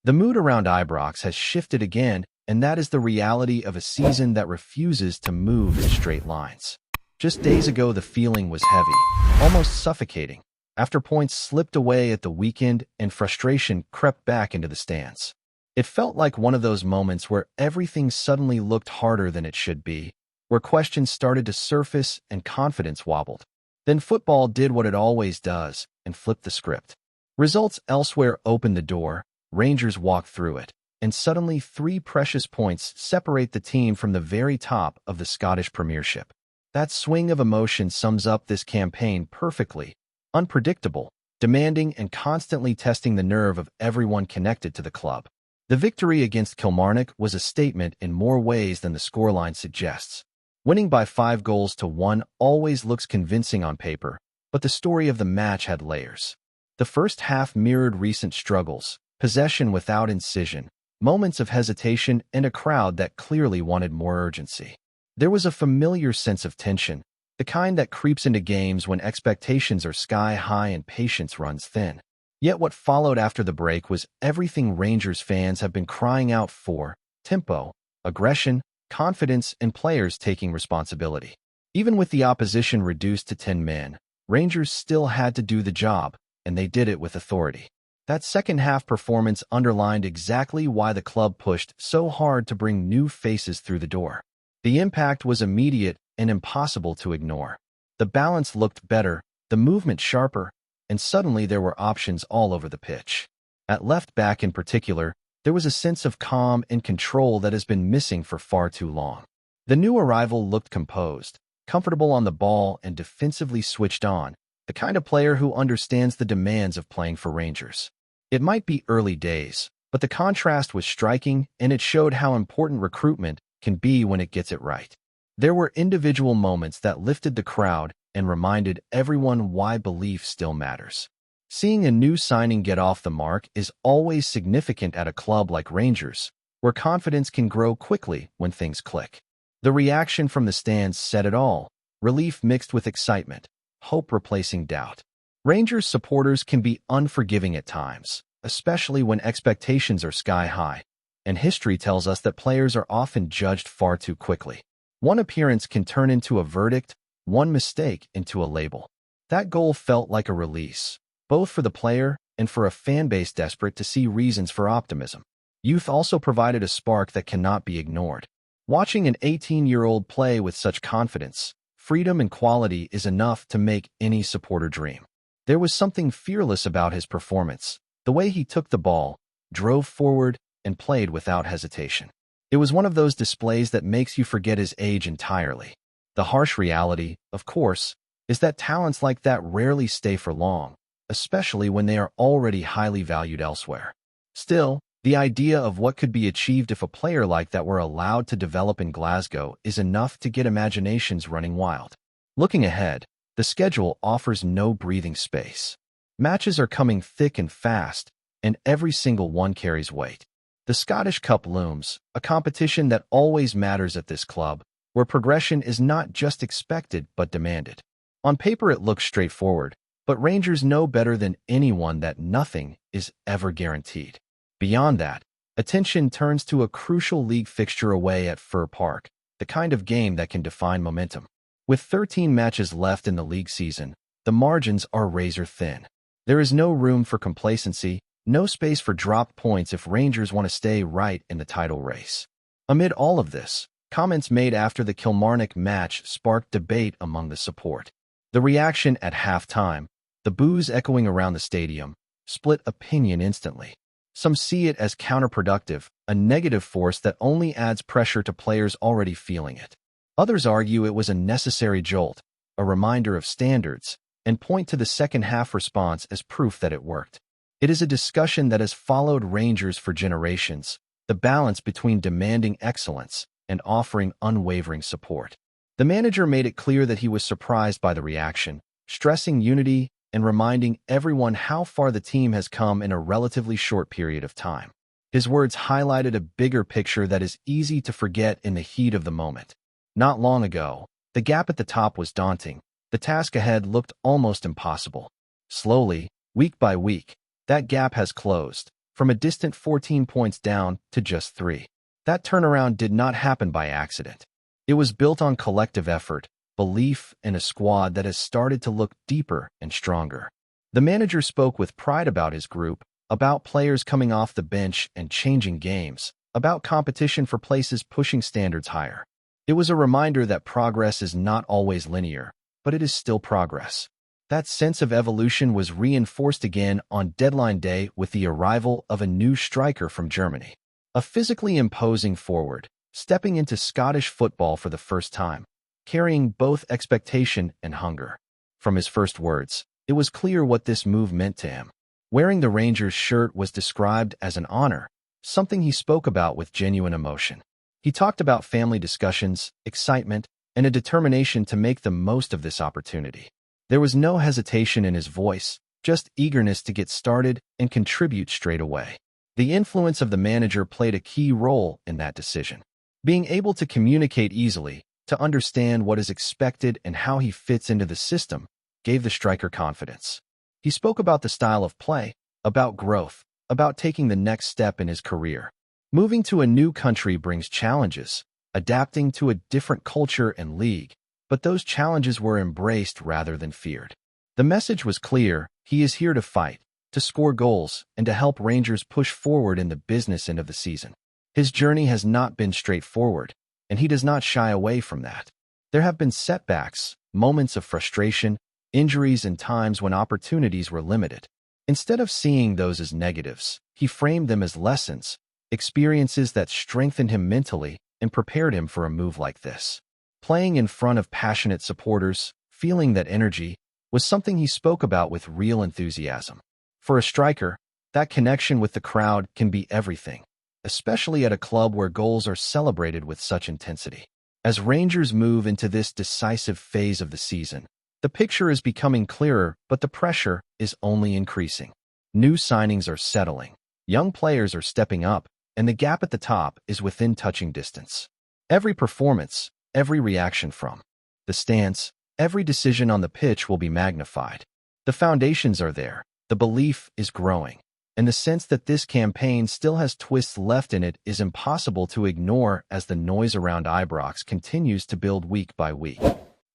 The mood around Ibrox has shifted again, and that is the reality of a season that refuses to move in straight lines. Just days ago, the feeling was heavy, almost suffocating, after points slipped away at the weekend and frustration crept back into the stands. It felt like one of those moments where everything suddenly looked harder than it should be, where questions started to surface and confidence wobbled. Then football did what it always does and flipped the script. Results elsewhere opened the door, Rangers walked through it, and suddenly 3 precious points separate the team from the very top of the Scottish Premiership. That swing of emotion sums up this campaign perfectly: unpredictable, demanding, and constantly testing the nerve of everyone connected to the club. The victory against Kilmarnock was a statement in more ways than the scoreline suggests. Winning by 5-1 always looks convincing on paper, but the story of the match had layers. The first half mirrored recent struggles: possession without incision, moments of hesitation, and a crowd that clearly wanted more urgency. There was a familiar sense of tension, the kind that creeps into games when expectations are sky high and patience runs thin. Yet what followed after the break was everything Rangers fans have been crying out for: tempo, aggression, confidence, and players taking responsibility. Even with the opposition reduced to 10 men, Rangers still had to do the job, and they did it with authority. That second-half performance underlined exactly why the club pushed so hard to bring new faces through the door. The impact was immediate and impossible to ignore. The balance looked better, the movement sharper, and suddenly there were options all over the pitch. At left back in particular, there was a sense of calm and control that has been missing for far too long. The new arrival looked composed, comfortable on the ball, and defensively switched on, the kind of player who understands the demands of playing for Rangers. It might be early days, but the contrast was striking, and it showed how important recruitment can be when it gets it right. There were individual moments that lifted the crowd and reminded everyone why belief still matters. Seeing a new signing get off the mark is always significant at a club like Rangers, where confidence can grow quickly when things click. The reaction from the stands said it all: relief mixed with excitement, hope replacing doubt. Rangers supporters can be unforgiving at times, especially when expectations are sky high, and history tells us that players are often judged far too quickly. One appearance can turn into a verdict, one mistake into a label. That goal felt like a release, both for the player and for a fan base desperate to see reasons for optimism. Youth also provided a spark that cannot be ignored. Watching an 18-year-old play with such confidence, freedom, and quality is enough to make any supporter dream. There was something fearless about his performance, the way he took the ball, drove forward, and played without hesitation. It was one of those displays that makes you forget his age entirely. The harsh reality, of course, is that talents like that rarely stay for long, especially when they are already highly valued elsewhere. Still, the idea of what could be achieved if a player like that were allowed to develop in Glasgow is enough to get imaginations running wild. Looking ahead, the schedule offers no breathing space. Matches are coming thick and fast, and every single one carries weight. The Scottish Cup looms, a competition that always matters at this club, where progression is not just expected but demanded. On paper it looks straightforward, but Rangers know better than anyone that nothing is ever guaranteed. Beyond that, attention turns to a crucial league fixture away at Fir Park, the kind of game that can define momentum. With 13 matches left in the league season, the margins are razor thin. There is no room for complacency, no space for dropped points if Rangers want to stay right in the title race. Amid all of this, comments made after the Kilmarnock match sparked debate among the support. The reaction at halftime, the boos echoing around the stadium, split opinion instantly. Some see it as counterproductive, a negative force that only adds pressure to players already feeling it. Others argue it was a necessary jolt, a reminder of standards, and point to the second-half response as proof that it worked. It is a discussion that has followed Rangers for generations, the balance between demanding excellence and offering unwavering support. The manager made it clear that he was surprised by the reaction, stressing unity and reminding everyone how far the team has come in a relatively short period of time. His words highlighted a bigger picture that is easy to forget in the heat of the moment. Not long ago, the gap at the top was daunting. The task ahead looked almost impossible. Slowly, week by week, that gap has closed, from a distant 14 points down to just 3. That turnaround did not happen by accident. It was built on collective effort, belief, and a squad that has started to look deeper and stronger. The manager spoke with pride about his group, about players coming off the bench and changing games, about competition for places pushing standards higher. It was a reminder that progress is not always linear, but it is still progress. That sense of evolution was reinforced again on deadline day with the arrival of a new striker from Germany. A physically imposing forward, stepping into Scottish football for the first time, carrying both expectation and hunger. From his first words, it was clear what this move meant to him. Wearing the Rangers shirt was described as an honor, something he spoke about with genuine emotion. He talked about family discussions, excitement, and a determination to make the most of this opportunity. There was no hesitation in his voice, just eagerness to get started and contribute straight away. The influence of the manager played a key role in that decision. Being able to communicate easily, to understand what is expected and how he fits into the system, gave the striker confidence. He spoke about the style of play, about growth, about taking the next step in his career. Moving to a new country brings challenges, adapting to a different culture and league, but those challenges were embraced rather than feared. The message was clear: he is here to fight, to score goals, and to help Rangers push forward in the business end of the season. His journey has not been straightforward, and he does not shy away from that. There have been setbacks, moments of frustration, injuries, and times when opportunities were limited. Instead of seeing those as negatives, he framed them as lessons, experiences that strengthened him mentally and prepared him for a move like this. Playing in front of passionate supporters, feeling that energy, was something he spoke about with real enthusiasm. For a striker, that connection with the crowd can be everything, especially at a club where goals are celebrated with such intensity. As Rangers move into this decisive phase of the season, the picture is becoming clearer, but the pressure is only increasing. New signings are settling, young players are stepping up, and the gap at the top is within touching distance. Every performance, every reaction from the stands, every decision on the pitch will be magnified. The foundations are there, the belief is growing, and the sense that this campaign still has twists left in it is impossible to ignore as the noise around Ibrox continues to build week by week.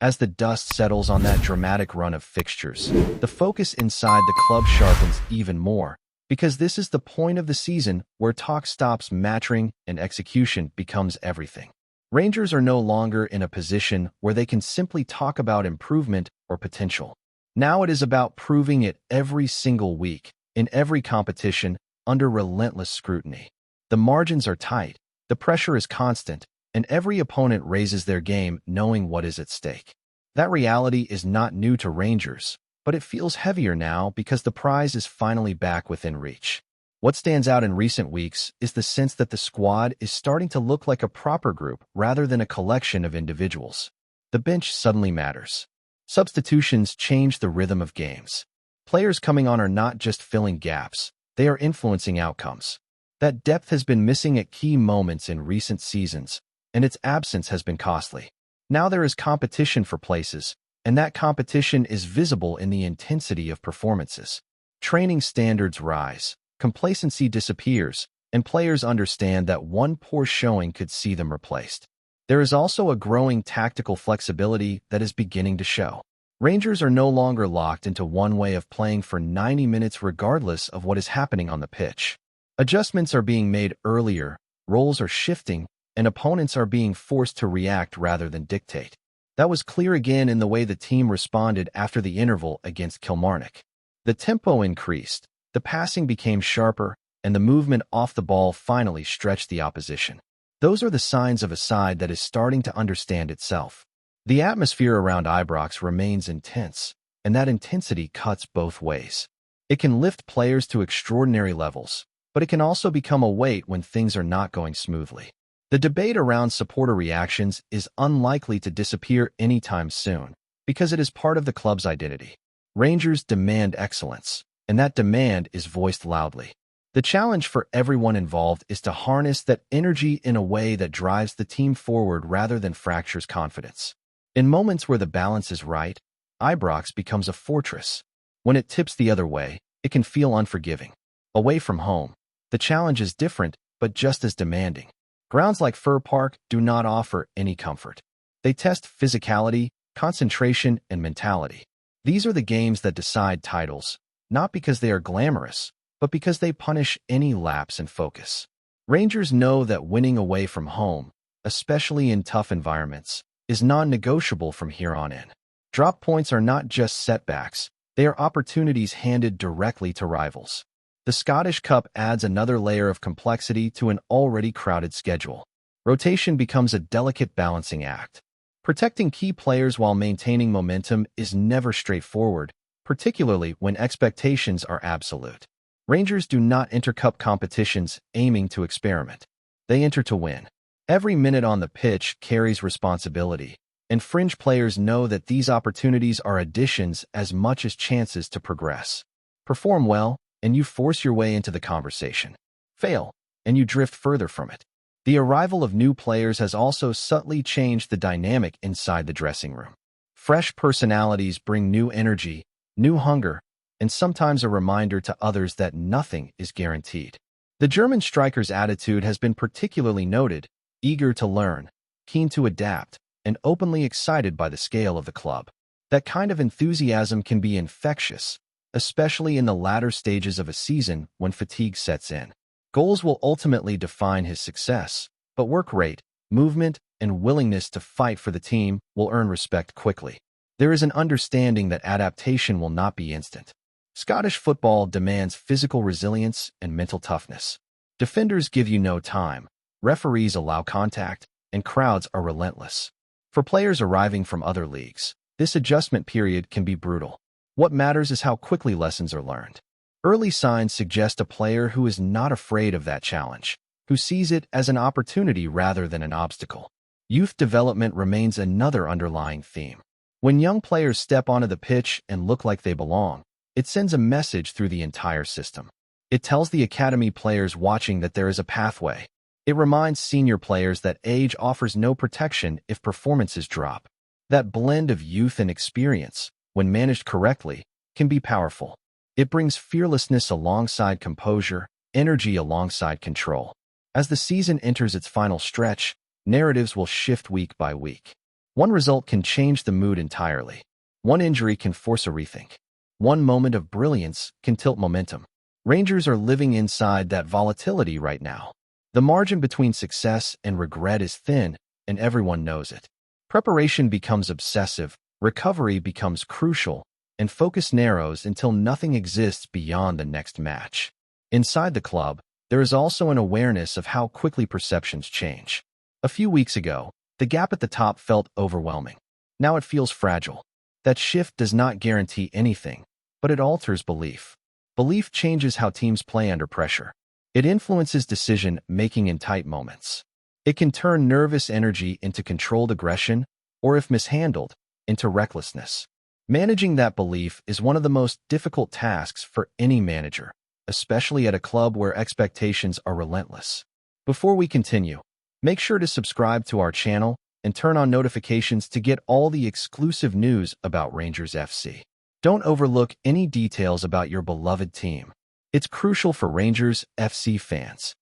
As the dust settles on that dramatic run of fixtures, the focus inside the club sharpens even more, because this is the point of the season where talk stops mattering and execution becomes everything. Rangers are no longer in a position where they can simply talk about improvement or potential. Now it is about proving it every single week, in every competition, under relentless scrutiny. The margins are tight, the pressure is constant, and every opponent raises their game knowing what is at stake. That reality is not new to Rangers, but it feels heavier now because the prize is finally back within reach. What stands out in recent weeks is the sense that the squad is starting to look like a proper group rather than a collection of individuals. The bench suddenly matters. Substitutions change the rhythm of games. Players coming on are not just filling gaps, they are influencing outcomes. That depth has been missing at key moments in recent seasons, and its absence has been costly. Now there is competition for places, and that competition is visible in the intensity of performances. Training standards rise, complacency disappears, and players understand that one poor showing could see them replaced. There is also a growing tactical flexibility that is beginning to show. Rangers are no longer locked into one way of playing for 90 minutes regardless of what is happening on the pitch. Adjustments are being made earlier, roles are shifting, and opponents are being forced to react rather than dictate. That was clear again in the way the team responded after the interval against Kilmarnock. The tempo increased, the passing became sharper, and the movement off the ball finally stretched the opposition. Those are the signs of a side that is starting to understand itself. The atmosphere around Ibrox remains intense, and that intensity cuts both ways. It can lift players to extraordinary levels, but it can also become a weight when things are not going smoothly. The debate around supporter reactions is unlikely to disappear anytime soon, because it is part of the club's identity. Rangers demand excellence, and that demand is voiced loudly. The challenge for everyone involved is to harness that energy in a way that drives the team forward rather than fractures confidence. In moments where the balance is right, Ibrox becomes a fortress. When it tips the other way, it can feel unforgiving. Away from home, The challenge is different, but just as demanding. Grounds like Fir Park do not offer any comfort. They test physicality, concentration, and mentality. These are the games that decide titles, not because they are glamorous, but because they punish any lapse in focus. Rangers know that winning away from home, especially in tough environments, is non-negotiable from here on in. Drop points are not just setbacks, they are opportunities handed directly to rivals. The Scottish Cup adds another layer of complexity to an already crowded schedule. Rotation becomes a delicate balancing act. Protecting key players while maintaining momentum is never straightforward, particularly when expectations are absolute. Rangers do not enter cup competitions aiming to experiment. They enter to win. Every minute on the pitch carries responsibility, and fringe players know that these opportunities are additions as much as chances to progress. Perform well, and you force your way into the conversation. Fail, and you drift further from it. The arrival of new players has also subtly changed the dynamic inside the dressing room. Fresh personalities bring new energy, new hunger, and sometimes a reminder to others that nothing is guaranteed. The German striker's attitude has been particularly noted, eager to learn, keen to adapt, and openly excited by the scale of the club. That kind of enthusiasm can be infectious, especially in the latter stages of a season when fatigue sets in. Goals will ultimately define his success, but work rate, movement, and willingness to fight for the team will earn respect quickly. There is an understanding that adaptation will not be instant. Scottish football demands physical resilience and mental toughness. Defenders give you no time, referees allow contact, and crowds are relentless. For players arriving from other leagues, this adjustment period can be brutal. What matters is how quickly lessons are learned. Early signs suggest a player who is not afraid of that challenge, who sees it as an opportunity rather than an obstacle. Youth development remains another underlying theme. When young players step onto the pitch and look like they belong, it sends a message through the entire system. It tells the academy players watching that there is a pathway. It reminds senior players that age offers no protection if performances drop. That blend of youth and experience, when managed correctly, can be powerful. It brings fearlessness alongside composure, energy alongside control. As the season enters its final stretch, narratives will shift week by week. One result can change the mood entirely. One injury can force a rethink. One moment of brilliance can tilt momentum. Rangers are living inside that volatility right now. The margin between success and regret is thin, and everyone knows it. Preparation becomes obsessive, recovery becomes crucial, and focus narrows until nothing exists beyond the next match. Inside the club, there is also an awareness of how quickly perceptions change. A few weeks ago, the gap at the top felt overwhelming. Now it feels fragile. That shift does not guarantee anything, but it alters belief. Belief changes how teams play under pressure. It influences decision-making in tight moments. It can turn nervous energy into controlled aggression, or if mishandled, into recklessness. Managing that belief is one of the most difficult tasks for any manager, especially at a club where expectations are relentless. Before we continue, make sure to subscribe to our channel and turn on notifications to get all the exclusive news about Rangers FC. Don't overlook any details about your beloved team. It's crucial for Rangers FC fans.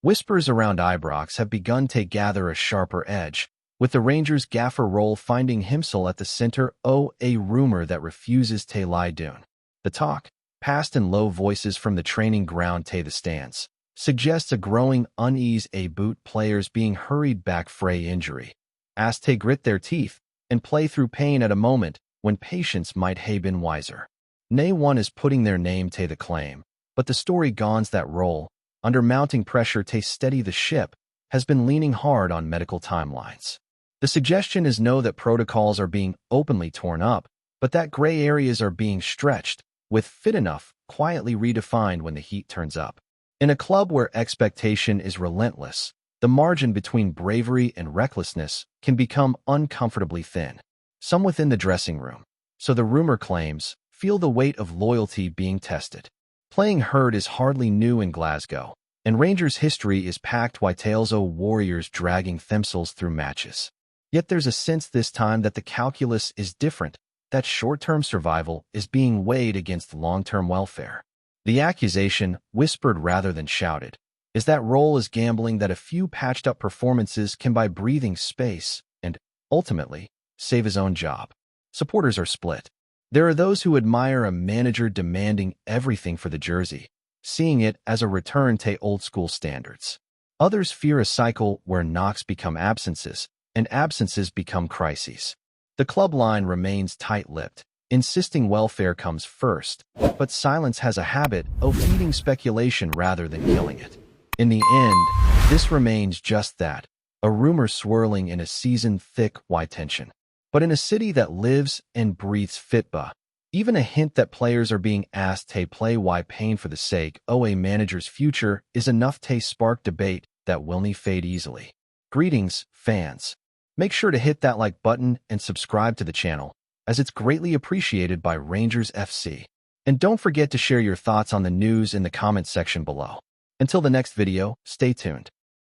Whispers around Ibrox have begun to gather a sharper edge, with the Rangers gaffer role finding himself at the center of a rumor that refuses to lie down. The talk, passed in low voices from the training ground to the stands, suggests a growing unease about players being hurried back from injury, asked to grit their teeth and play through pain at a moment when patience might have been wiser. Nay one is putting their name to the claim, but the story gons that role, under mounting pressure to steady the ship, has been leaning hard on medical timelines. The suggestion is that protocols are being openly torn up, but that gray areas are being stretched, with fit enough quietly redefined when the heat turns up. In a club where expectation is relentless, the margin between bravery and recklessness can become uncomfortably thin. Some within the dressing room, so the rumor claims, feel the weight of loyalty being tested. Playing herd is hardly new in Glasgow, and Rangers' history is packed with tales of warriors dragging themselves through matches. Yet there's a sense this time that the calculus is different, that short-term survival is being weighed against long-term welfare. The accusation, whispered rather than shouted, is that RÖHL is gambling that a few patched-up performances can buy breathing space and, ultimately, save his own job. Supporters are split. There are those who admire a manager demanding everything for the jersey, seeing it as a return to old-school standards. Others fear a cycle where knocks become absences and absences become crises. The club line remains tight-lipped, insisting welfare comes first, but silence has a habit of feeding speculation rather than killing it. In the end, this remains just that, a rumor swirling in a season-thick white tension. But in a city that lives and breathes football, even a hint that players are being asked to play why pain for the sake of a manager's future is enough to spark debate that will not fade easily. Greetings, fans. Make sure to hit that like button and subscribe to the channel, as it's greatly appreciated by Rangers FC. And don't forget to share your thoughts on the news in the comments section below. Until the next video, stay tuned.